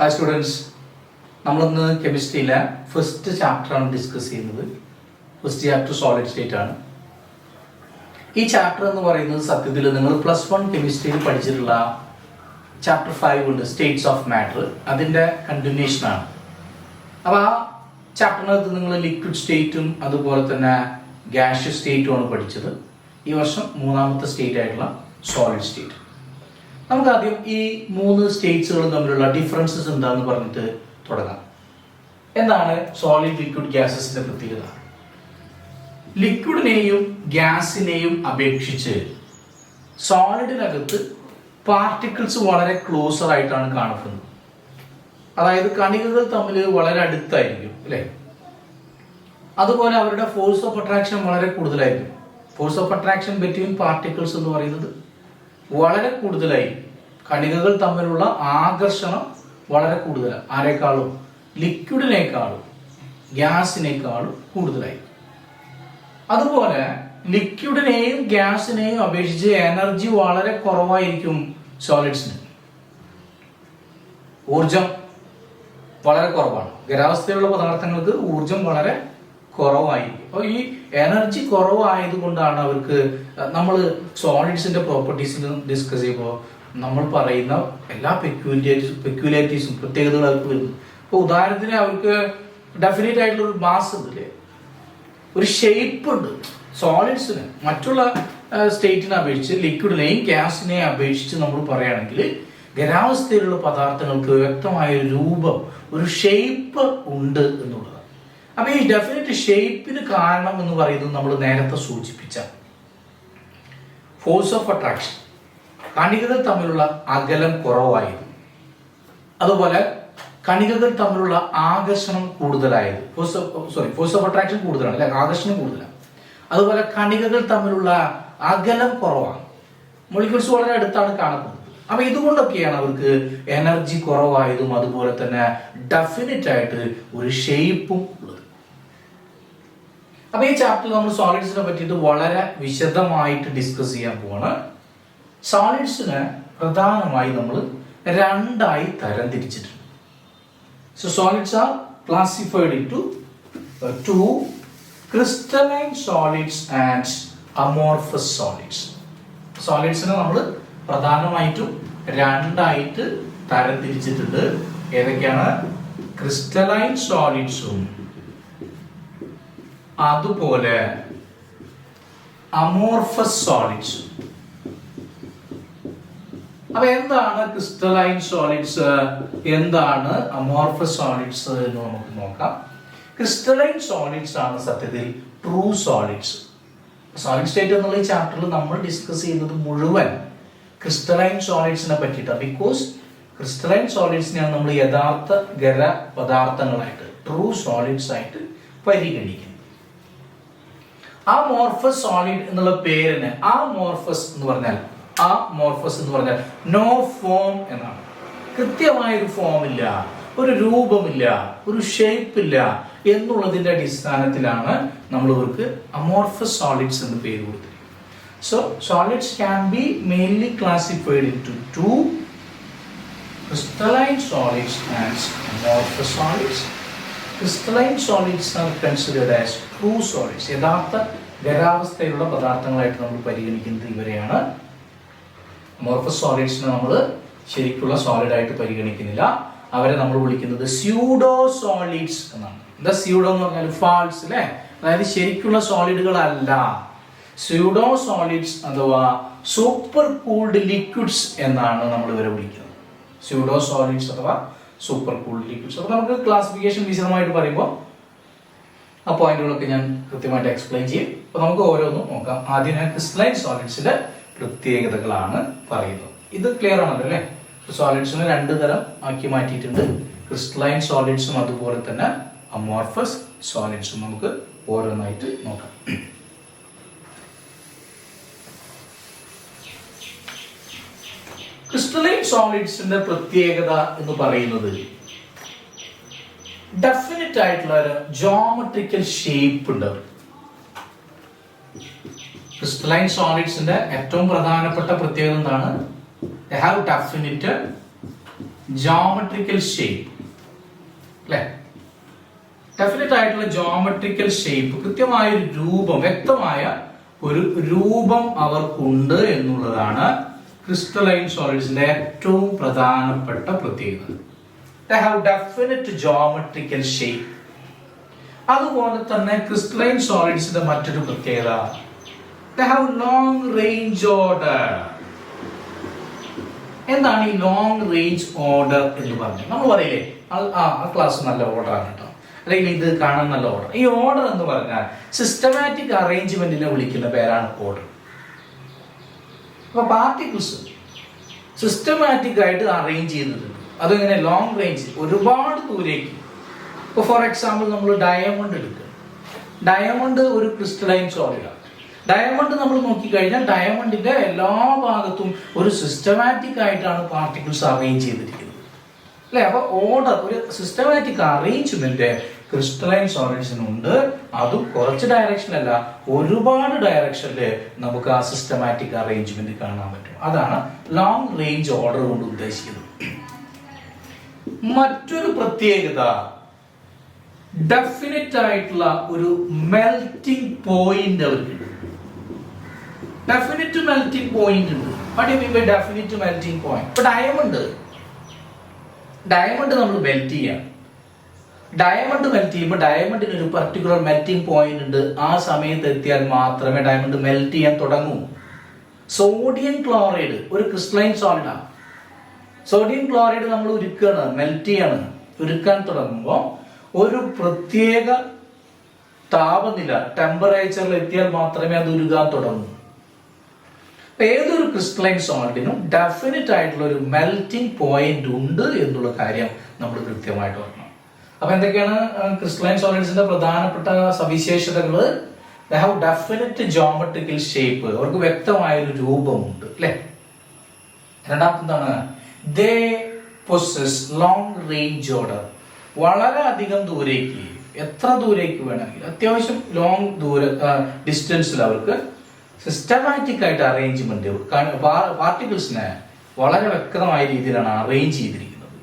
Hi students, നമ്മളിന്ന് കെമിസ്ട്രിയിലെ first ചാപ്റ്ററാണ് discuss ചെയ്യുന്നത്. ഫസ്റ്റ് ചാപ്റ്റർ സോളിഡ് സ്റ്റേറ്റ് ആണ്. ഈ ചാപ്റ്റർ എന്ന് പറയുന്നത് സത്യത്തിൽ നിങ്ങൾ +1 കെമിസ്ട്രിയിൽ പഠിച്ചിട്ടുള്ള ചാപ്റ്റർ 5 ഉണ്ട്, സ്റ്റേറ്റ്സ് ഓഫ് മാറ്റർ, അതിൻ്റെ കണ്ടിന്യൂഷനാണ്. അപ്പോൾ ആ ചാപ്റ്ററിനകത്ത് നിങ്ങൾ ലിക്വിഡ് സ്റ്റേറ്റും അതുപോലെ തന്നെ ഗ്യാഷ്യസ് സ്റ്റേറ്റുമാണ് പഠിച്ചത്. ഈ വർഷം 3ാമത്തെ സ്റ്റേറ്റ് ആയിട്ടുള്ള സോളിഡ് സ്റ്റേറ്റ്. നമുക്ക് ആദ്യം ഈ 3 സ്റ്റേറ്റ്സുകളും തമ്മിലുള്ള ഡിഫറൻസസ് എന്താണെന്ന് പറഞ്ഞിട്ട് തുടങ്ങാം. എന്താണ് സോളിഡ്, ലിക്വിഡ്, ഗ്യാസസിന്റെ പ്രത്യേകത? ലിക്വിഡിനെയും ഗ്യാസിനെയും അപേക്ഷിച്ച് സോളിഡിനകത്ത് പാർട്ടിക്കിൾസ് വളരെ ക്ലോസർ ആയിട്ടാണ് കാണപ്പെടുന്നത്. അതായത് കണികകൾ തമ്മിൽ വളരെ അടുത്തായിരിക്കും, അല്ലേ? അതുപോലെ അവരുടെ ഫോഴ്സ് ഓഫ് അട്രാക്ഷൻ വളരെ കൂടുതലായിരിക്കും. Force of attraction between particles എന്ന് പറയുന്നത് വളരെ കൂടുതലായി. കണികകൾ തമ്മിലുള്ള ആകർഷണം വളരെ കൂടുതലാണ്. ആരെക്കാളും? ലിക്വിഡിനേക്കാളും ഗ്യാസിനേക്കാളും കൂടുതലായി. അതുപോലെ ലിക്വിഡിനെയും ഗ്യാസിനെയും അപേക്ഷിച്ച് എനർജി വളരെ കുറവായിരിക്കും സോളിഡ്സിന്. ഊർജം വളരെ കുറവാണ്. ഖരാവസ്ഥയിലുള്ള പദാർത്ഥങ്ങൾക്ക് ഊർജം വളരെ കുറവായിരിക്കും. അപ്പോൾ ഈ എനർജി കുറവായതുകൊണ്ടാണ് അവർക്ക്, നമ്മൾ സോളിഡ്സിന്റെ പ്രോപ്പർട്ടീസിൽ ഡിസ്കസ് ചെയ്യുമ്പോൾ നമ്മൾ പറയുന്ന എല്ലാ പെക്യുലാരിറ്റീസും പ്രത്യേകതകൾ അവർക്ക് വരുന്നു. ഇപ്പോൾ ഉദാഹരണത്തിന് അവർക്ക് ഡെഫിനറ്റ് ആയിട്ടുള്ള ഒരു മാസ് ഉണ്ട്, ഒരു ഷേപ്പ് ഉണ്ട് സോളിഡ്സിന്. മറ്റുള്ള സ്റ്റേറ്റിനെ അപേക്ഷിച്ച്, ലിക്വിഡിനെയും ഗ്യാസിനെയും അപേക്ഷിച്ച് നമ്മൾ പറയുകയാണെങ്കിൽ ഖരാവസ്ഥയിലുള്ള പദാർത്ഥങ്ങൾക്ക് വ്യക്തമായ ഒരു രൂപം, ഒരു ഷേപ്പ് ഉണ്ട് എന്നുള്ളതാണ്. അപ്പൊ ഈ ഡെഫിനറ്റ് ഷേപ്പിന് കാരണം എന്ന് പറയുന്നത് നമ്മൾ നേരത്തെ സൂചിപ്പിച്ച ഫോഴ്സ് ഓഫ് അട്രാക്ഷൻ. കണികകൾ തമ്മിലുള്ള അകലം കുറവായത്, അതുപോലെ കണികകൾ തമ്മിലുള്ള ആകർഷണം കൂടുതലായത്. ഫോഴ്സ് ഓഫ് അട്രാക്ഷൻ കൂടുതലാണ്, അല്ലെ? ആകർഷണം കൂടുതലാണ്. അതുപോലെ കണികകൾ തമ്മിലുള്ള അകലം കുറവാണ്. മോളിക്യൂൾസ് വളരെ അടുത്താണ് കാണപ്പെടുന്നത്. അപ്പൊ ഇതുകൊണ്ടൊക്കെയാണ് അവർക്ക് എനർജി കുറവായതും അതുപോലെ തന്നെ ഡെഫിനറ്റ് ആയിട്ട് ഒരു ഷേപ്പും ഉള്ളത്. അപ്പൊ ഈ ചാപ്റ്ററിൽ നമ്മൾ സോളിഡ്സിനെ പറ്റിയിട്ട് വളരെ വിശദമായിട്ട് ഡിസ്കസ് ചെയ്യാൻ പോവാണ്. സോളിഡ്സിനെ പ്രധാനമായി നമ്മൾ 2ആയി തരംതിരിച്ചിട്ടുണ്ട്. So solids are classified into 2 crystalline solids and amorphous solids. സോളിഡ്സിനെ നമ്മൾ പ്രധാനമായിട്ടും 2ആയിട്ട് തരംതിരിച്ചിട്ടുണ്ട്. ഏതൊക്കെയാണ്? ക്രിസ്റ്റലൈൻ സോളിഡ്സും അതുപോലെ അമോർഫസ് സോളിഡ്സും. അപ്പൊ എന്താണ് ക്രിസ്റ്റലൈൻ സോളിഡ്സ്, എന്താണ് അമോർഫസ് സോളിഡ്സ് എന്ന് നമുക്ക് നോക്കാം. ക്രിസ്റ്റലൈൻ സോളിഡ്സ് ആണ് സത്യത്തിൽ ട്രൂ സോളിഡ്സ്. സോളിഡ് സ്റ്റേറ്റ് എന്നുള്ള ഈ ചാപ്റ്ററിൽ നമ്മൾ ഡിസ്കസ് ചെയ്യുന്നത് മുഴുവൻ ക്രിസ്റ്റലൈൻ സോളിഡ്സിനെ പറ്റിയിട്ടാണ്. ബിക്കോസ് ക്രിസ്റ്റലൈൻ സോളിഡ്സിനെയാണ് നമ്മൾ യഥാർത്ഥ ഖര പദാർത്ഥങ്ങളായിട്ട്, ട്രൂ സോളിഡ്സ് ആയിട്ട് പരിഗണിക്കുന്നത്. അമോർഫസ് സോളിഡ് എന്നുള്ള പേരിന് അമോർഫസ് എന്ന് പറഞ്ഞാൽ നോ ഫോം എന്നാണ്. കൃത്യമായ ഒരു ഫോം ഇല്ല, ഒരു രൂപമില്ല, ഒരു ഷേപ്പ് ഇല്ല എന്നുള്ളതിന്റെ അടിസ്ഥാനത്തിലാണ് നമ്മൾ ഇവർക്ക് അമോർഫസ് സോളിഡ്സ് എന്ന് പേര് കൊടുത്തത്. So solids can be mainly classified into 2 crystalline solids and amorphous solids. Crystalline solids are considered as true solids. യഥാർത്ഥ ഖരാവസ്ഥയിലുള്ള പദാർത്ഥങ്ങളായിട്ട് നമ്മൾ പരിഗണിക്കുന്നത് ഇവരെയാണ്. അമോർഫസ് സോളിഡ്സിനെ നമ്മൾ ശരിക്കുള്ള സോളിഡ് ആയിട്ട് പരിഗണിക്കുന്നില്ല. അവരെ നമ്മൾ വിളിക്കുന്നത് സ്യൂഡോ സോളിഡ്സ് എന്നാണ്. എന്താ സ്യൂഡോ എന്ന് പറഞ്ഞാൽ? ഫാൾസ്, അല്ലെ? അതായത് ശരിക്കുള്ള സോളിഡുകളല്ല. സ്യൂഡോ സോളിഡ്സ് അഥവാ സൂപ്പർ കൂൾഡ് ലിക്വിഡ്സ് എന്നാണ് നമ്മൾ ഇവരെ വിളിക്കുന്നത്. സ്യൂഡോ സോളിഡ്സ് അഥവാ സൂപ്പർ കൂൾഡ് ലിക്വിഡ്സ്. അപ്പൊ നമുക്ക് ക്ലാസിഫിക്കേഷൻ വിശദമായിട്ട് പറയുമ്പോൾ ആ പോയിന്റുകളൊക്കെ ഞാൻ കൃത്യമായിട്ട് എക്സ്പ്ലെയിൻ ചെയ്യും. അപ്പൊ നമുക്ക് ഓരോന്നും നോക്കാം. ആദ്യം ഞാൻ ക്രിസ്റ്റലൈൻ സോളിഡ്സിന്റെ പ്രത്യേകതകളാണ് പറയുന്നത്. ഇത് ക്ലിയർ ആണല്ലോ, അല്ലേ? സോളിഡ്സിനെ 2 തരം ആക്കി മാറ്റിയിട്ടുണ്ട്. ക്രിസ്റ്റലൈൻ സോളിഡ്സും അതുപോലെ തന്നെ അമോർഫസ് സോളിഡ്സും. നമുക്ക് ഓരോന്നായിട്ട് നോക്കാം. ക്രിസ്റ്റലൈൻ സോളിഡ്സിന്റെ പ്രത്യേകത എന്ന് പറയുന്നത് ഡെഫിനറ്റ് ആയിട്ടുള്ള ഒരു ജോമെട്രിക്കൽ ഷേപ്പ് ഉണ്ട്. ക്രിസ്റ്റലൈൻ സോളിഡ്സിന്റെ ഏറ്റവും പ്രധാനപ്പെട്ട പ്രത്യേകത എന്താണ്? They have definite geometrical shape അല്ലെ, ഡെഫിനറ്റ് ആയിട്ടുള്ള ജോമെട്രിക്കൽ ഷേപ്പ്, കൃത്യമായ ഒരു രൂപം, വ്യക്തമായ ഒരു രൂപം അവർക്കുണ്ട് എന്നുള്ളതാണ് ക്രിസ്റ്റലൈൻ സോളിഡ്സിന്റെ ഏറ്റവും പ്രധാനപ്പെട്ട പ്രത്യേകത. They have definite geometrical shape. അതുപോലെ തന്നെ ക്രിസ്റ്റലൈൻ സോളിഡ്സിന്റെ മറ്റൊരു പ്രത്യേകത, they have long range order. എന്താണ് ഈ ലോങ് റേഞ്ച് ഓർഡർ എന്ന് പറഞ്ഞത്? നമ്മൾ പറയില്ലേ ആ ക്ലാസ് നല്ല ഓർഡർ ആണ് കേട്ടോ, അല്ലെങ്കിൽ ഇത് കാണാൻ നല്ല ഓർഡർ. ഈ ഓർഡർ എന്ന് പറഞ്ഞാൽ സിസ്റ്റമാറ്റിക് അറേഞ്ച്മെന്റിനെ വിളിക്കുന്ന പേരാണ് ഓർഡർ. അപ്പൊ പാർട്ടിക്കിൾസ് സിസ്റ്റമാറ്റിക് ആയിട്ട് അറേഞ്ച് ചെയ്തിട്ടുണ്ട്. അതിങ്ങനെ ലോങ് റേഞ്ച്, ഒരുപാട് ദൂരേക്ക്. ഇപ്പൊ ഫോർ എക്സാമ്പിൾ നമ്മൾ ഡയമണ്ട് എടുക്കുക. ഡയമണ്ട് ഒരു ക്രിസ്റ്റലൈൻ സോളിഡാണ്. ഡയമണ്ട് നമ്മൾ നോക്കിക്കഴിഞ്ഞാൽ ഡയമണ്ടിന്റെ എല്ലാ ഭാഗത്തും ഒരു സിസ്റ്റമാറ്റിക് ആയിട്ടാണ് പാർട്ടിക്കിൾസ് അറേഞ്ച് ചെയ്തിരിക്കുന്നത് അല്ലെ. അപ്പൊ ഓർഡർ, ഒരു സിസ്റ്റമാറ്റിക് അറേഞ്ച്മെന്റ് ക്രിസ്റ്റലൈൻ സോളിഡ്സിനുണ്ട്. അതും കുറച്ച് ഡയറക്ഷനല്ല, ഒരുപാട് ഡയറക്ഷനില് നമുക്ക് ആ സിസ്റ്റമാറ്റിക് അറേഞ്ച്മെന്റ് കാണാൻ പറ്റും. അതാണ് ലോങ് റേഞ്ച് ഓർഡർ കൊണ്ട് ഉദ്ദേശിക്കുന്നത്. മറ്റൊരു പ്രത്യേകത, ഡെഫിനറ്റ് ആയിട്ടുള്ള ഒരു മെൽറ്റിംഗ് പോയിന്റ് അവർക്കുണ്ട്. ഡെഫിനിറ്റ് മെൽറ്റിംഗ് പോയിന്റ് ഉണ്ട്. What you mean by definite melting point? ഇപ്പൊ ഡയമണ്ട് നമ്മൾ മെൽറ്റ് ചെയ്യാം. ഡയമണ്ട് മെൽറ്റ് ചെയ്യുമ്പോൾ ഡയമണ്ടിന് ഒരു പർട്ടിക്കുലർ മെൽറ്റിംഗ് പോയിന്റ് ഉണ്ട്. ആ സമയത്ത് എത്തിയാൽ മാത്രമേ ഡയമണ്ട് മെൽറ്റ് ചെയ്യാൻ തുടങ്ങൂ. സോഡിയം ക്ലോറൈഡ് ഒരു ക്രിസ്റ്റലൈൻ സോളിഡാണ്. സോഡിയം ക്ലോറൈഡ് നമ്മൾ ഉരുക്കാണ്, മെൽറ്റ് ചെയ്യാണ്. ഉരുക്കാൻ തുടങ്ങുമ്പോൾ ഒരു പ്രത്യേക താപനില, ടെമ്പറേച്ചറിൽ എത്തിയാൽ മാത്രമേ അത് ഉരുകാൻ തുടങ്ങൂ. ഏതൊരു ക്രിസ്റ്റലൈൻ സോളിഡിനും ഡെഫിനറ്റ് ആയിട്ടുള്ള ഒരു മെൽറ്റിംഗ് പോയിന്റ് ഉണ്ട് എന്നുള്ള കാര്യം നമ്മൾ കൃത്യമായിട്ട് ഓർക്കണം. അപ്പൊ എന്തൊക്കെയാണ് ക്രിസ്റ്റലൈൻ സോളിഡ്സിന്റെ പ്രധാനപ്പെട്ട സവിശേഷതകൾ? They have definite geometrical shape. അവർക്ക് വ്യക്തമായ ഒരു രൂപമുണ്ട് അല്ലെ. രണ്ടാമത്തെന്താണ്? They possess long range order. വളരെ അധികം ദൂരേക്ക്, എത്ര ദൂരേക്ക് വേണമെങ്കിൽ, അത്യാവശ്യം ലോങ് ഡിസ്റ്റൻസിൽ അവർക്ക് സിസ്റ്റമാറ്റിക് ആയിട്ട് അറേഞ്ച്മെന്റ്, പാർട്ടിക്കിൾസിനെ വളരെ വ്യക്തമായ രീതിയിലാണ് അറേഞ്ച് ചെയ്തിരിക്കുന്നത്.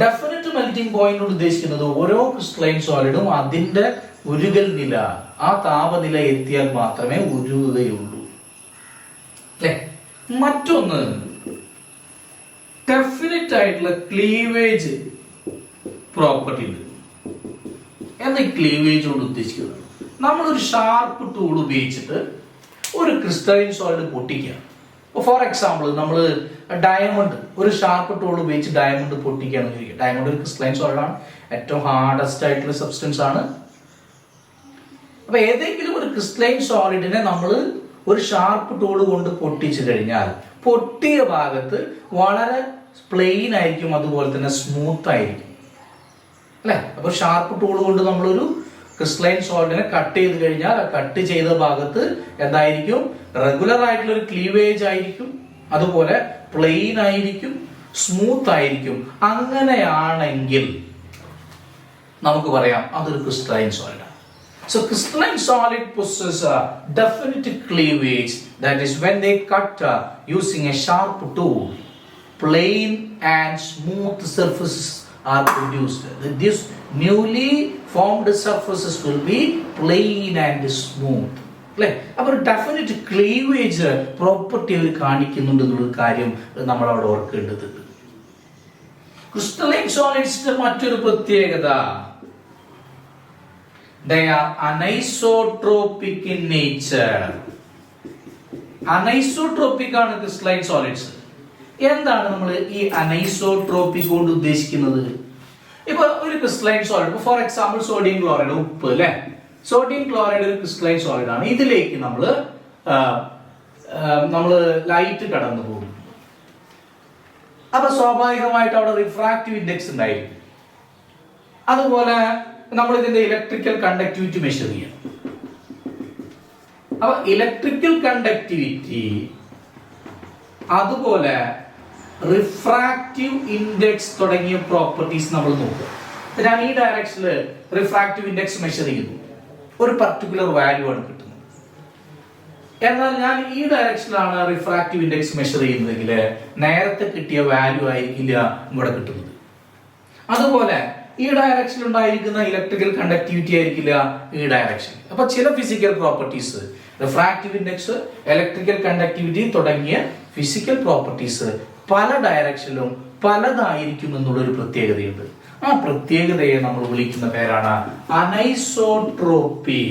ഡെഫിനറ്റ് മെൽറ്റിംഗ് പോയിന്റ് ഉദ്ദേശിക്കുന്നത് ഓരോ ക്രിസ്റ്റലൈൻ സോളിഡും അതിന്റെ ഉരുകൽ നില, ആ താപനില എത്തിയാൽ മാത്രമേ ഉരുകുകയുള്ളൂ അല്ലെ. മറ്റൊന്ന്, ഡെഫിനറ്റ് ആയിട്ടുള്ള ക്ലീവേജ് പ്രോപ്പർട്ടി ഉണ്ട്. എന്താ ക്ലീവേജ് കൊണ്ട് ഉദ്ദേശിക്കുന്നത്? നമ്മളൊരു ഷാർപ്പ് ടൂൾ ഉപയോഗിച്ചിട്ട് ഒരു ക്രിസ്റ്റലൈൻ സോളിഡ് പൊട്ടിക്കുക. ഫോർ എക്സാമ്പിൾ നമ്മൾ ഡയമണ്ട് ഒരു ഷാർപ്പ് ടൂൾ ഉപയോഗിച്ച് ഡയമണ്ട് പൊട്ടിക്കുകയാണെന്ന് ചോദിക്കുക. ഡയമണ്ട് ഒരു ക്രിസ്റ്റലൈൻ സോളിഡാണ്, ഏറ്റവും ഹാർഡസ്റ്റ് ആയിട്ടുള്ള സബ്സ്റ്റൻസ് ആണ്. അപ്പൊ ഏതെങ്കിലും ഒരു ക്രിസ്റ്റലൈൻ സോളിഡിനെ നമ്മൾ ഒരു ഷാർപ്പ് ടൂൾ കൊണ്ട് പൊട്ടിച്ചു കഴിഞ്ഞാൽ പൊട്ടിയ ഭാഗത്ത് വളരെ പ്ലെയിൻ ആയിരിക്കും, അതുപോലെ തന്നെ സ്മൂത്ത് ആയിരിക്കും അല്ലെ. അപ്പൊ ഷാർപ്പ് ടൂൾ കൊണ്ട് നമ്മളൊരു ക്രിസ്റ്റലൈൻ സോളിഡിനെ കട്ട് ചെയ്ത് കഴിഞ്ഞാൽ ആ കട്ട് ചെയ്ത ഭാഗത്ത് എന്തായിരിക്കും? റെഗുലർ ആയിട്ടുള്ള ഒരു ക്ലീവേജ് ആയിരിക്കും, അതുപോലെ പ്ലെയിൻ ആയിരിക്കും, സ്മൂത്ത് ആയിരിക്കും. അങ്ങനെയാണെങ്കിൽ നമുക്ക് പറയാം അതൊരു crystalline സോളിഡാണ്. So crystalline solid possess a definite cleavage, that is when they cut using a sharp tool, plain and smooth surfaces are produced. These newly formed surfaces will be plain and smooth. അല്ലേ? അപ്പോൾ definite cleavage property അവർ കാണിക്കുന്നുണ്ടെന്നുള്ള കാര്യം നമ്മൾ അവിടെ ഓർക്കേണ്ടത്. Crystalline സോളിഡ്സിന്റെ മറ്റൊരു പ്രത്യേകത, they are anisotropic in nature. Anisotropic ആണ് crystalline solids. എന്താണ് നമ്മൾ ഈ അനൈസോട്രോപിക് കൊണ്ട് ഉദ്ദേശിക്കുന്നത്? ഇപ്പൊ ഒരു crystalline solid, for example sodium chloride, ഉപ്പ് അല്ലെ. സോഡിയം ക്ലോറൈഡ് ഒരു ക്രിസ്റ്റലൈൻ സോളിഡ് ആണ്. ഇതിലേക്ക് നമ്മള് ലൈറ്റ് കടന്നു പോകും. അപ്പൊ സ്വാഭാവികമായിട്ട് അവിടെ റിഫ്രാക്റ്റീവ് ഇൻഡെക്സ് ഉണ്ടായിരിക്കും. അതുപോലെ നമ്മൾ ഇതിന്റെ ഇലക്ട്രിക്കൽ കണ്ടക്ടിവിറ്റി മെഷർ ചെയ്യണം. അപ്പൊ ഇലക്ട്രിക്കൽ കണ്ടക്ടിവിറ്റി, അതുപോലെ റിഫ്രാക്റ്റീവ് ഇൻഡെക്സ് തുടങ്ങിയ പ്രോപ്പർട്ടീസ് നമ്മൾ നോക്കുക. ഞാൻ ഈ ഡയറക്ഷനിൽ റിഫ്രാക്റ്റീവ് ഇൻഡെക്സ് മെഷർ ചെയ്യുന്നു, ഒരു പർട്ടിക്കുലർ വാല്യൂ ആണ് കിട്ടുന്നത്. എന്നാൽ ഞാൻ ഈ ഡയറക്ഷനിലാണ് റിഫ്രാക്റ്റീവ് ഇൻഡെക്സ് മെഷർ ചെയ്യുന്നതെങ്കിൽ നേരത്തെ കിട്ടിയ വാല്യൂ ആയിരിക്കില്ല ഇവിടെ കിട്ടുന്നത്. അതുപോലെ ഈ ഡയറക്ഷനിൽ ഉണ്ടായിരിക്കുന്ന ഇലക്ട്രിക്കൽ കണ്ടക്ടിവിറ്റി ആയിരിക്കില്ല ഈ ഡയറക്ഷൻ. അപ്പൊ ചില physical properties, refractive index, electrical conductivity തുടങ്ങിയ ഫിസിക്കൽ പ്രോപ്പർട്ടീസ് പല ഡയറക്ഷനിലും പലതായിരിക്കും എന്നുള്ളൊരു പ്രത്യേകതയുണ്ട്. ആ പ്രത്യേകതയെ നമ്മൾ വിളിക്കുന്ന പേരാണ് anisotropy.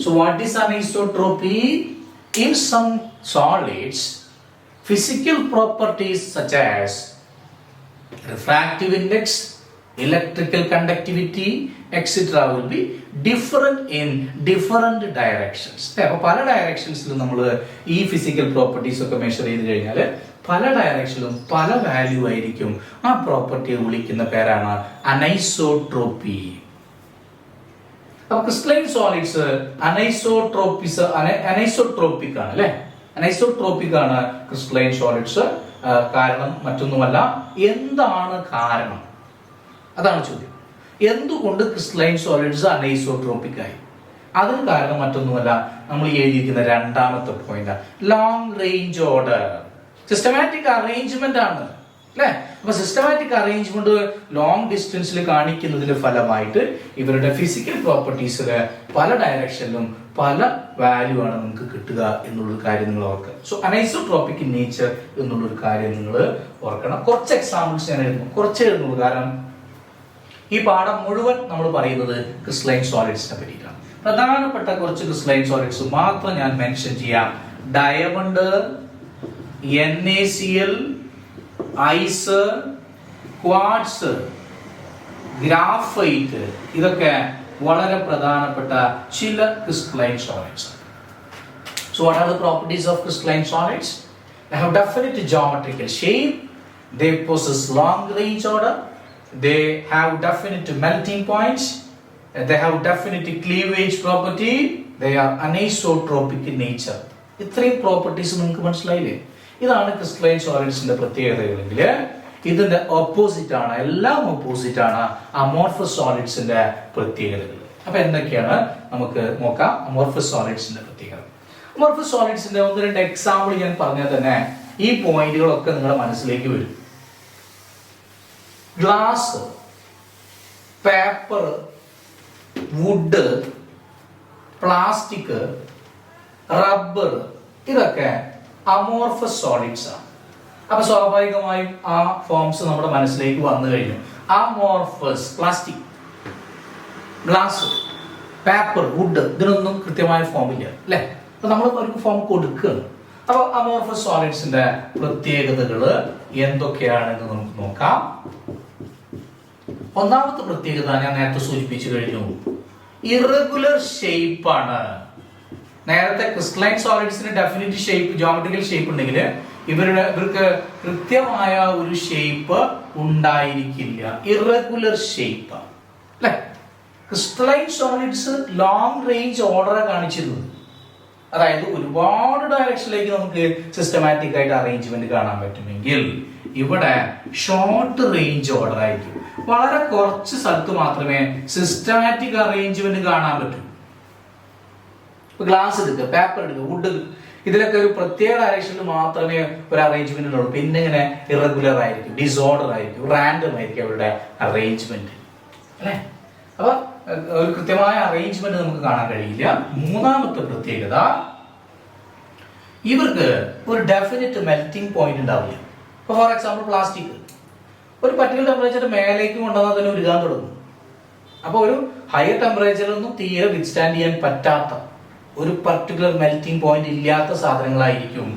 So what is anisotropy? In some solids, physical properties such as refractive index, electrical conductivity, etc. will be different in different directions. അപ്പോൾ പല ഡയറക്ഷൻസിലും നമ്മൾ ഈ ഫിസിക്കൽ പ്രോപ്പർട്ടീസ് ഒക്കെ മെഷർ ചെയ്ത് കഴിഞ്ഞാൽ പല ഡയറക്ഷനിലും പല വാല്യൂ ആയിരിക്കും. ആ പ്രോപ്പർട്ടിയെ വിളിക്കുന്ന പേരാണ് അനൈസോട്രോപ്പി. അപ്പൊ ക്രിസ്റ്റലൈൻ സോളിഡ്സ് അനൈസോട്രോപിക് ആണ് അല്ലെ. അനൈസോട്രോപിക് ആണ് ക്രിസ്റ്റലൈൻ സോളിഡ്സ്. കാരണം മറ്റൊന്നുമല്ല. എന്താണ് കാരണം? അതാണ് ചോദ്യം. എന്തുകൊണ്ട് ക്രിസ്റ്റലൈൻ സോളിഡ്സ് അനൈസോട്രോപിക് ആയി? അതിന് കാരണം മറ്റൊന്നുമല്ല, നമ്മൾ എഴുതിയിരിക്കുന്ന രണ്ടാമത്തെ point, long range order, systematic arrangement ആണ് അല്ലെ. അപ്പൊ സിസ്റ്റമാറ്റിക് അറേഞ്ച്മെന്റ് ലോങ് ഡിസ്റ്റൻസിൽ കാണിക്കുന്നതിന്റെ ഫലമായിട്ട് ഇവരുടെ ഫിസിക്കൽ പ്രോപ്പർട്ടീസില് പല ഡയറക്ഷനിലും പല വാല്യൂ ആണ് നമുക്ക് കിട്ടുക എന്നുള്ളൊരു കാര്യം നിങ്ങൾ ഓർക്കുക. സോ അനൈസോട്രോപിക് ഇൻ നേച്ചർ എന്നുള്ളൊരു കാര്യം നിങ്ങൾ ഓർക്കണം. കുറച്ച് എക്സാമ്പിൾസ് ഞാൻ എഴുതുന്നു, കുറച്ച് എഴുതുന്നുള്ളൂ. കാരണം ഈ പാഠം മുഴുവൻ നമ്മൾ പറയുന്നത് ക്രിസ്റ്റലൈൻ സോളിഡ്സിനെ പറ്റിയിട്ടാണ്. പ്രധാനപ്പെട്ട കുറച്ച് ക്രിസ്റ്റലൈൻ സോളിഡ്സ് മാത്രം ഞാൻ മെൻഷൻ ചെയ്യാം. Diamond, NaCl, ice, quartz, graphite, ഇതൊക്കെ വളരെ പ്രധാനപ്പെട്ട ചില crystalline solids. So what are the properties of crystalline solids? They have definite geometrical shape, they possess long range order, they have definite melting points, they have definite cleavage property, they are anisotropic in nature. ഇത്രയും properties നിങ്ങൾക്ക് മനസ്സിലായില്ലേ? ഇതാണ് crystalline സോളിഡ്സിന്റെ പ്രത്യേകതകളെങ്കിൽ ഇതിന്റെ opposite ആണ്, എല്ലാം opposite ആണ് amorphous സോളിഡ്സിന്റെ പ്രത്യേകതകൾ. അപ്പൊ എന്തൊക്കെയാണ് നമുക്ക് നോക്കാം അമോർഫസ് സോളിഡ്സിന്റെ പ്രത്യേകത. അമോർഫസ് സോളിഡ്സിന്റെ ഒന്ന് രണ്ട് എക്സാമ്പിൾ ഞാൻ പറഞ്ഞാൽ തന്നെ ഈ പോയിന്റുകളൊക്കെ നിങ്ങളുടെ മനസ്സിലേക്ക് വരും. Glass, paper, wood, plastic, rubber, ഇതൊക്കെ അമോർഫസ് സോളിഡ്സ് ആണ്. അപ്പൊ സ്വാഭാവികമായും ആ ഫോംസ് നമ്മുടെ മനസ്സിലേക്ക് വന്നു കഴിഞ്ഞു. Amorphous, plastic, glass, paper, wood, ഇതിനൊന്നും കൃത്യമായ ഫോം ഇല്ല അല്ലെ. അപ്പൊ നമ്മൾ അവർക്ക് ഫോം കൊടുക്കുകയാണ്. അപ്പൊ അമോർഫസ് സോളിഡ്സിന്റെ പ്രത്യേകതകൾ എന്തൊക്കെയാണെന്ന് നമുക്ക് നോക്കാം. ഒന്നാമത്തെ പ്രത്യേകത ഞാൻ നേരത്തെ സൂചിപ്പിച്ചു കഴിഞ്ഞു, ഇറഗുലർ ഷേപ്പ് ആണ്. നേരത്തെ ക്രിസ്റ്റലൈൻ സോളിഡ്സിന് ഡെഫിനിറ്റ് ഷേപ്പ്, ജോമെട്രിക്കൽ ഷേപ്പ് ഉണ്ടെങ്കിൽ ഇവർക്ക് കൃത്യമായ ഒരു ഷേപ്പ് ഉണ്ടായിരിക്കില്ല. ഇറഗുലർ ഷേപ്പ് അല്ലെ. Crystalline solids long range order കാണിച്ചിരുന്നത്, അതായത് ഒരുപാട് ഡയറക്ഷനിലേക്ക് നമുക്ക് സിസ്റ്റമാറ്റിക് ആയിട്ട് അറേഞ്ച്മെന്റ് കാണാൻ പറ്റുമെങ്കിൽ ഇവിടെ ഷോർട്ട് റേഞ്ച് ഓർഡർ ആയിരിക്കും. വളരെ കുറച്ച് സ്ഥലത്ത് മാത്രമേ സിസ്റ്റമാറ്റിക് അറേഞ്ച്മെന്റ് കാണാൻ പറ്റൂ. ഗ്ലാസ് എടുക്കുക, പേപ്പർ എടുക്കുക, വുഡ്, ഇതിലൊക്കെ ഒരു പ്രത്യേക ഡയറക്ഷനിൽ മാത്രമേ ഒരു അറേഞ്ച്മെന്റ് ഉള്ളൂ. പിന്നെ ഇങ്ങനെ ഇറഗുലർ ആയിരിക്കും, ഡിസോർഡർ ആയിരിക്കും, റാൻഡം ആയിരിക്കും അവരുടെ അറേഞ്ച്മെന്റ് അല്ലെ. അപ്പൊ ഒരു കൃത്യമായ അറേഞ്ച്മെന്റ് നമുക്ക് കാണാൻ കഴിയില്ല. മൂന്നാമത്തെ പ്രത്യേകത, ഇവർക്ക് ഒരു ഡെഫിനിറ്റ് മെൽറ്റിംഗ് പോയിന്റ് ഉണ്ടാവില്ല. ഇപ്പൊ ഫോർ എക്സാമ്പിൾ പ്ലാസ്റ്റിക് ഒരു പർട്ടിക്കുലർ ടെമ്പറേച്ചർ മേലേക്ക് കൊണ്ടുവന്നാൽ തന്നെ ഉരുകാൻ തുടങ്ങും. അപ്പൊ ഒരു ഹയർ ടെമ്പറേച്ചറിലൊന്നും തീരെ വിത്ത്സ്റ്റാൻഡ് ചെയ്യാൻ പറ്റാത്ത ഒരു പർട്ടിക്കുലർ മെൽറ്റിംഗ് പോയിന്റ് ഇല്ലാത്ത സാധനങ്ങളായിരിക്കും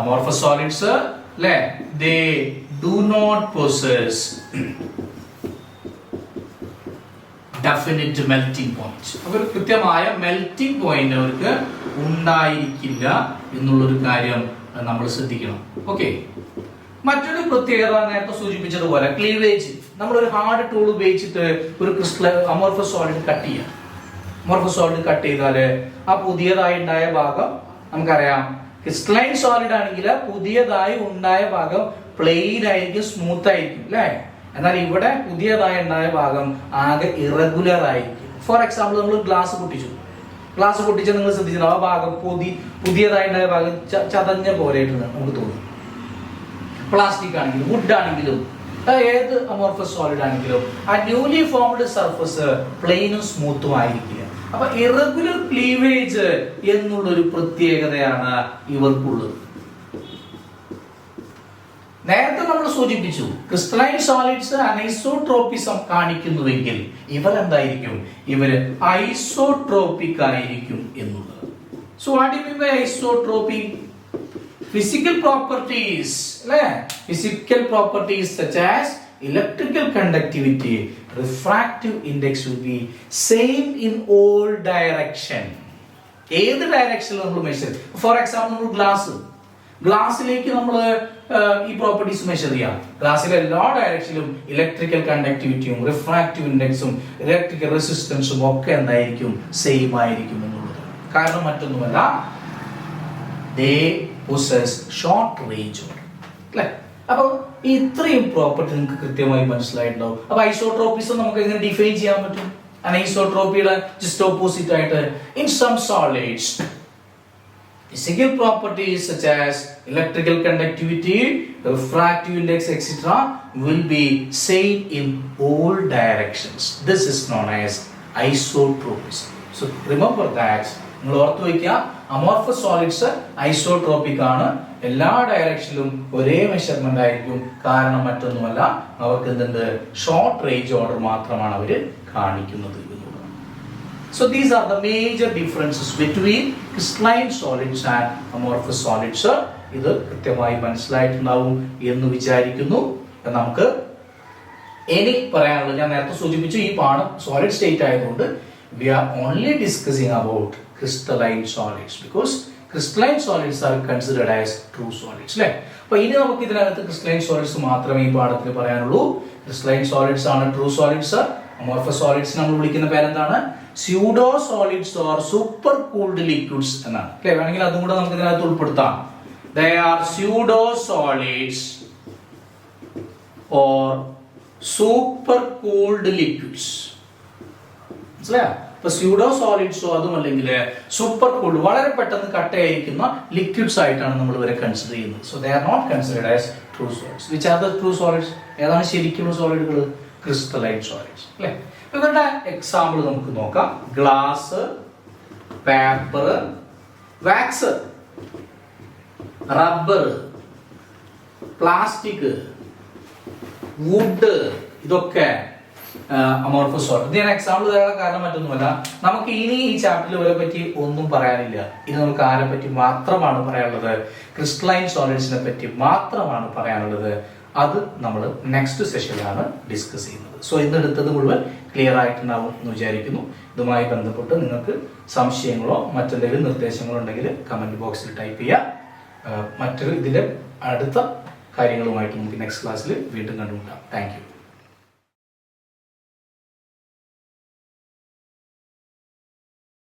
അമോർഫസ് സോളിഡ്സ് അല്ലെ. They do not possess definite melting point. അപ്പൊ കൃത്യമായ മെൽറ്റിംഗ് പോയിന്റ് അവർക്ക് ഉണ്ടായിരിക്കില്ല എന്നുള്ളൊരു കാര്യം നമ്മൾ ശ്രദ്ധിക്കണം. ഓക്കെ. മറ്റൊരു പ്രത്യേകത നേരത്തെ സൂചിപ്പിച്ചതുപോലെ ക്ലീവേജ്. നമ്മളൊരു ഹാർഡ് ടൂൾ ഉപയോഗിച്ചിട്ട് ഒരു അമോർഫസ് സോളിഡ് കട്ട് ചെയ്യാം. അമോർഫസ് സോളിഡ് കട്ട് ചെയ്താല് ആ പുതിയതായി ഉണ്ടായ ഭാഗം നമുക്കറിയാം, ക്രിസ്റ്റലൈൻ സോളിഡ് ആണെങ്കിൽ പുതിയതായി ഉണ്ടായ ഭാഗം പ്ലെയിൻ ആയിരിക്കും, സ്മൂത്ത് ആയിരിക്കും അല്ലെ. എന്നാൽ ഇവിടെ പുതിയതായി ഉണ്ടായ ഭാഗം ആകെ ഇറഗുലർ ആയിരിക്കും. ഫോർ എക്സാമ്പിൾ നമ്മൾ ഗ്ലാസ് പൊട്ടിച്ചു, ഗ്ലാസ് പൊട്ടിച്ചാൽ നിങ്ങൾ ശ്രദ്ധിച്ചിട്ടുണ്ടോ ആ ഭാഗം പുതിയതായിട്ടുള്ള ഭാഗം ചതഞ്ഞ പോലെയായിട്ട് നമുക്ക് തോന്നും. പ്ലാസ്റ്റിക് ആണെങ്കിലും വുഡ് ആണെങ്കിലും ഏത് അമോർഫസ് സോളിഡ് ആണെങ്കിലും ആ ന്യൂലി ഫോംഡ് സർഫസ് പ്ലെയിനും സ്മൂത്തും ആയിരിക്കില്ല. അപ്പൊ ഇറഗുലർ ക്ലീവേജ് എന്നുള്ളൊരു പ്രത്യേകതയാണ് ഇവർക്കുള്ളത്. നേരത്തെ നമ്മൾ സൂചിപ്പിച്ചു ക്രിസ്റ്റലൈൻ സോളിഡ്സ് അനൈസോട്രോപ്പിസം കാണിക്കുന്നുവെങ്കിൽ ഇവരെന്തായിരിക്കും, ഇവര് ഐസോട്രോപിക് ആയിരിക്കും എന്നുള്ളത്. So what do you mean by isotropic? Physical properties, physical properties such as electrical conductivity, refractive index will be same in all direction. ഏത് ഡയറക്ഷനിൽ നമ്മൾ മെഷർ, ഫോർ എക്സാമ്പിൾ നമ്മൾ ഗ്ലാസ്സിലേക്ക് നമ്മൾ ഈ പ്രോപ്പർട്ടീസ് മെഷർ ചെയ്യാം. ഗ്ലാസ്സിലെ എല്ലാ ഡയറക്ഷനിലും ഇലക്ട്രിക്കൽ കണ്ടക്ടിവിറ്റിയും റിഫ്രാക്റ്റീവ് ഇൻഡെക്സും ഇലക്ട്രിക്കൽ റെസിസ്റ്റൻസും ഒക്കെ എന്തായിരിക്കും, സെയിം ആയിരിക്കും എന്നുള്ളത്. കാരണം മറ്റൊന്നുമല്ല, they possess short range order. അല്ലേ? അപ്പോൾ ഇത്രയും പ്രോപ്പർട്ടി നിങ്ങൾക്ക് കൃത്യമായി മനസ്സിലായിട്ടുണ്ടാവും. അപ്പോൾ ഐസോട്രോപ്പിസം നമുക്ക് എങ്ങനെ ഡിഫൈൻ ചെയ്യാൻ പറ്റും? ഐസോട്രോപ്പിയുടെ ജസ്റ്റ് ഓപ്പോസിറ്റ് ആയിട്ട് in some solids physical properties such as electrical conductivity, refractive index etc. will be same in all directions. This is known as isotropism. So remember that. നിങ്ങൾ ഓർത്ത് വയ്ക്കുക, അമോർഫസ് സോളിഡ്സ് ഐസോട്രോപിക് ആണ്, എല്ലാ ഡയറക്ഷനിലും ഒരേ measurement ആയിരിക്കും. കാരണം മറ്റൊന്നുമല്ല, അവർക്ക് എന്തുണ്ട്, ഷോർട്ട് റേഞ്ച് ഓർഡർ മാത്രമാണ് അവർ കാണിക്കുന്നത് എന്നുള്ളത്. So these are the major differences between crystalline solids and amorphous solids. ഇത് കൃത്യമായി മനസ്സിലായിട്ടുണ്ടാവും എന്ന് വിചാരിക്കുന്നു. നമുക്ക് ഇനി പറയാനുള്ളത്, ഞാൻ നേരത്തെ സൂചിപ്പിച്ചു, ഈ പാഠം സോളിഡ് സ്റ്റേറ്റ് ആയതുകൊണ്ട് we are only discussing about crystalline solids because crystalline solids are considered as true solids. അല്ലേ? അപ്പൊ ഇനി നമുക്ക് ഇതിനകത്ത് ക്രിസ്റ്റലൈൻ സോളിഡ്സ് മാത്രമേ ഈ പാഠത്തിൽ പറയാനുള്ളൂ. ക്രിസ്റ്റലൈൻ സോളിഡ്സ് ആണ് ട്രൂ സോളിഡ്സ്. അമോർഫസ് സോളിഡ്സ് നമ്മൾ വിളിക്കുന്ന പേരെന്താണ്? Pseudo solids or super cooled liquids എന്നാണ്. അല്ലേ? വേണമെങ്കിൽ അതും കൂടെ നമുക്ക് ഇതിനകത്ത് ഉൾപ്പെടുത്താം. They are pseudo solids or super cooled liquids. മനസ്സിലായോ? ഇപ്പൊ സ്യൂഡോ സോളിഡ്സോ അതും അല്ലെങ്കിൽ സൂപ്പർ കൂൾഡ്, വളരെ പെട്ടെന്ന് കട്ടയായിരിക്കുന്ന ലിക്വിഡ്സ് ആയിട്ടാണ് നമ്മൾ ഇവരെ കൺസിഡർ ചെയ്യുന്നത്. So they are not considered as true solids. Which are the true solids? ഏതാണ് ശരിക്കുള്ള സോളിഡുകൾ? Crystalline solids. അല്ലേ? ഇവരുടെ എക്സാമ്പിൾ നമുക്ക് നോക്കാം. Glass, paper, wax, rubber, plastic, wood, ഇതൊക്കെ അമോർഫസ് സോളിഡ്. ഇതിന് എക്സാമ്പിൾ തരാനുള്ള കാരണം മറ്റൊന്നുമല്ല, നമുക്ക് ഇനി ഈ ചാപ്റ്ററിൽ ഇവരെ പറ്റി ഒന്നും പറയാനില്ല. ഇനി നമുക്ക് ആരെ പറ്റി മാത്രമാണ് പറയാനുള്ളത്? ക്രിസ്റ്റലൈൻ സോളിഡ്സിനെ പറ്റി മാത്രമാണ് പറയാനുള്ളത്. അത് നമ്മൾ നെക്സ്റ്റ് സെഷനിലാണ് ഡിസ്കസ് ചെയ്യുന്നത്. സോ ഇന്ന് എടുത്തത് മുഴുവൻ ക്ലിയർ ആയിട്ടുണ്ടാവും എന്ന് വിചാരിക്കുന്നു. ഇതുമായി ബന്ധപ്പെട്ട് നിങ്ങൾക്ക് സംശയങ്ങളോ മറ്റെന്തെങ്കിലും നിർദ്ദേശങ്ങളോ ഉണ്ടെങ്കിൽ കമന്റ് ബോക്സിൽ ടൈപ്പ് ചെയ്യുക. മറ്റൊരു ഇതിന്റെ അടുത്ത കാര്യങ്ങളുമായിട്ട് നമുക്ക് നെക്സ്റ്റ് ക്ലാസ്സിൽ വീണ്ടും കണ്ടുമുട്ടാം. Thank you.